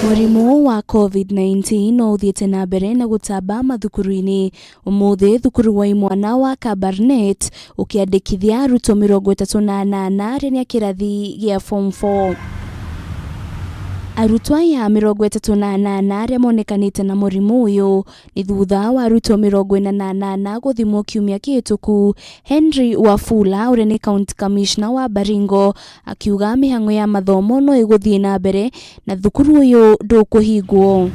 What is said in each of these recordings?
Murimu wa COVID-19 no uthiete na mbere na gutamba mathukuru-ini. Umuthi thukuru wa imwana wa Kabarnet ukiandikithia Arutwo 38 renia kirathi gia form 4. Arutwo ya 38 aria monekanite na murimu uyu ni thutha wa Arutwo 48 guthimwo kiumia kihituku. Henry Wafula uria ni county commissioner wa Baringo akiuga mihango ya mathomo no iguthie na mbere na thukuru uyu ndukuhingwo.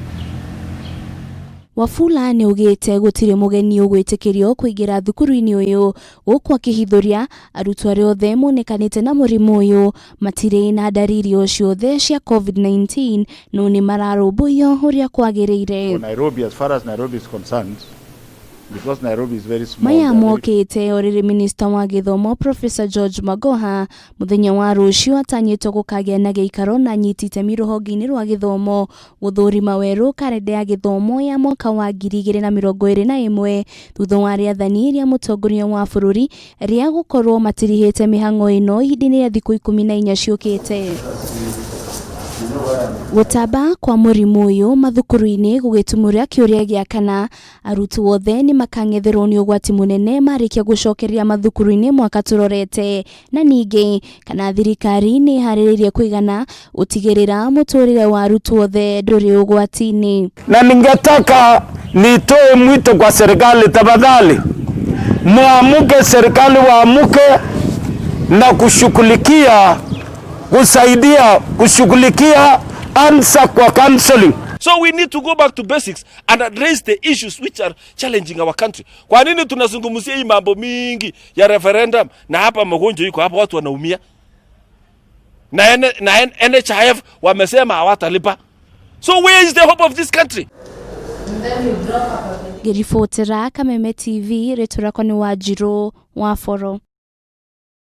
Wafula ni ugite gutire mugeni ugwitikirio kuingira thukuru-ini uyu guku akihithuria arutwo aria othe monekanite na murimu uyu matire na dariri o ciothe cia COVID-19 no ni mararumbuio uria kwagiriire. Nairobi, as far as Nairobi is concerned, because Nairobi is very small. Maya mokite oriri minister wa githomo Professor George Magoha muthenya wa ruciu atanyitwo gukagia na gikaro na anyiti itemi ruhonge-ini rwa githomo guthurima weru calender ya githomo ya mwaka wa 2021 thutha wa riathani ria mutongoria wa bururi ria gukorwo matirihite mihango ino ihinda-ini ria thiku 14 ciukite. Gutamba kwa murimu uyu mathukuru-ini gugitumura kiuria gia kana arutwo othe ni makang'etherwo ni ugwati munene marikia gucokeria mathukuru-ini mwaka turorete na ningi kana thirikari ni hariririe kuigana utigirira muturire wa arutwo othe nduri ugwati-ini. Na ningetaka nitoe mwito kwa serikali, tafadhali muamuke, serikali waamuke na kushughulikia kusaidia kushughulikia answer kwa counseling. So we need to go back to basics and address the issues which are challenging our country. Kwa nini tunazungumzia hii mambo mingi ya referendum na hapa magonjwa iko hapa watu wanaumia? Na NHIF wamesema hawatalipa. So where is the hope of this country? Girifotera Kameme TV retura kwa ni Wajiro wa Foro.